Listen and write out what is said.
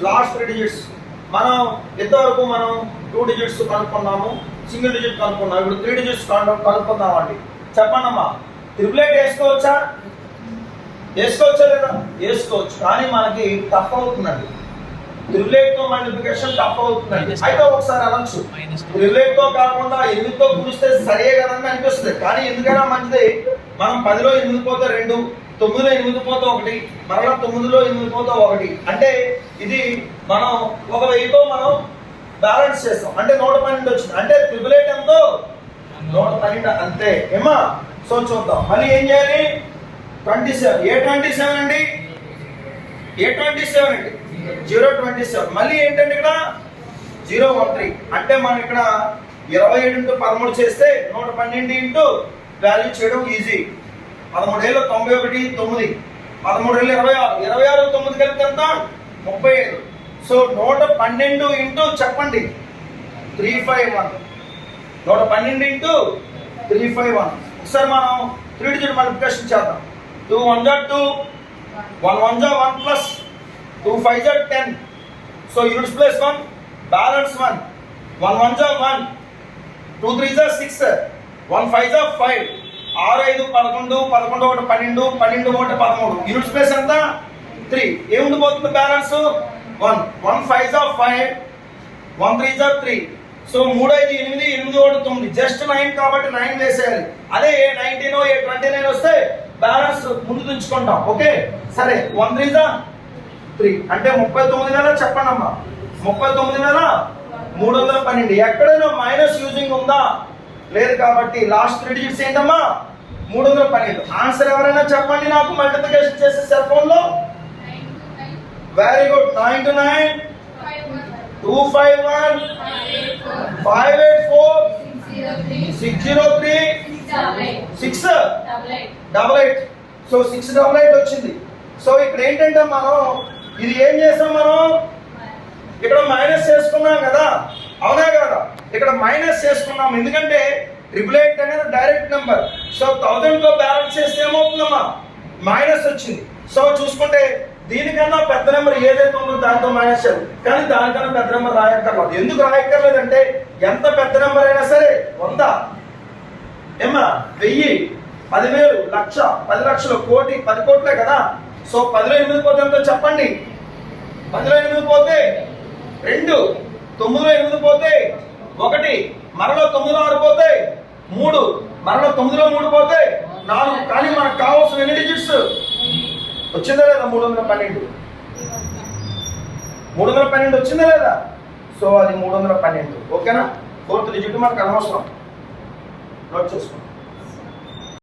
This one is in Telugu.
Last 3 digits. మనం ఇంతవరకు మనం 2 డిజిట్స్ కనుక్కున్నాము, సింగిల్ డిజిట్ కనుక్కున్నాం. ఇప్పుడు 3 డిజిట్స్ కనుక్కుందామండి. చెప్పండి అమ్మా, ట్రిపులేట్ వేసుకోవచ్చా? వేసుకోవచ్చా లేదా? వేసుకోవచ్చు, కానీ మనకి టఫ్ అవుతుందండి. ట్రిపులేట్ తో మల్టిప్లికేషన్ టఫ్ అవుతుందండి. అయితే ఒకసారి అనొచ్చు, ట్రిపులేట్ తో కాకుండా 8తో గుణిస్తే సరే కదని అనిపిస్తుంది. కానీ ఎందుకైనా మంచిది, మనం 10లో 8 పోతే 2, 9లో 8 పోతే 1, మరలా 9లో 8 పోతే 1. అంటే ఇది మనం 1000తో మనం బ్యాలెన్స్ చేస్తాం. అంటే 112 వచ్చింది. అంటే ట్రిపులేట్ ఎంతో 112 అంతే. ఏమా? సో చూద్దాం. మళ్ళీ ఏం చేయాలి? 27. ఏ 27 అండి? ఏ 27 అండి? 027. మళ్ళీ ఏంటంటే ఇక్కడ 013. అంటే మనం ఇక్కడ 27 × 13 చేస్తే 112 ఇంటూ వాల్యూ చేయడం ఈజీ. 13 ఏళ్ళు 91, 9, 13 ఏళ్ళు 26, 26 9 కలిపి ఎంత? 35. సో 112 ఇంటూ చెప్పండి 351. 112 ఇంటూ 351. ఒకసారి మనం 3 డిజిట్ మల్టిప్లికేషన్ చేద్దాం. 2 1 2, 1 1 1 plus 2 5 10. So units place 1, balance 1, 1 1 1, 2 3 6, 1 5 5, 6 5 11, 11 1 12, 12 1 13. Units place ఎంత? 3. ఏముండిపోతుంది బ్యాలెన్స్? 1, 1 5 5, 1 3 3. సో 3 5 8, 8 1 9. జస్ట్ 9 కాబట్టి 9 వేసేయాలి. అదే ఏ 19 ఏ 29 వస్తే బ్యాలెన్స్ ముందు తుంచుకుంటాం. ఓకే సరే. 1 3 3 అంటే 39,000. చెప్పండి అమ్మా, 39,312. ఎక్కడైనా మైనస్ యూజింగ్ ఉందా? లేదు కాబట్టి లాస్ట్ 3 డిజిట్స్ ఏంటమ్మా? 312. ఆన్సర్ ఎవరైనా చెప్పండి నాకు, మల్టిప్లికేషన్ చేసే సెల్ ఫోన్ లో. Very good. 9 to 9, 251, 584, 603, 688. సో 688 వచ్చింది. సో ఇక్కడ ఏంటంటే మనం ఇది ఏం చేసాం, మనం ఇక్కడ మైనస్ చేసుకున్నాం కదా, అవునా కదా? ఇక్కడ మైనస్ చేసుకున్నాం ఎందుకంటే 888 అనేది డైరెక్ట్ నెంబర్. సో 1000 తో బ్యాలెన్స్ చేస్తే ఏమవుతుందమ్మా? మైనస్ వచ్చింది. సో చూసుకుంటే దీనికన్నా పెద్ద నెంబర్ ఏదైతే ఉందో దాంతో మైనస్ చేయాలి, కానీ దానికన్నా పెద్ద నెంబర్ రాయక్కర్లేదు. ఎందుకు రాయక్కర్లేదంటే ఎంత పెద్ద నెంబర్ అయినా సరే 100, ఏమ్మా 1000, 10,000, లక్ష, 10 లక్షలు, కోటి, 10 కోట్లే కదా. సో 10లో 8 పోతే ఎంతో చెప్పండి? 10లో 8 పోతే 2, 9లో 8 పోతే 1, మరలో 9లో 6 పోతే 3, మరలో 9లో 3 పోతే 4. కానీ మనకు కావాల్సిన ఎన్ని డిజిట్స్ వచ్చిందా లేదా? 312. 312 వచ్చిందా లేదా? సో అది 312. ఓకేనా? 4th డిజిట్ మనకు అనవసరం, నోట్ చేసుకోండి.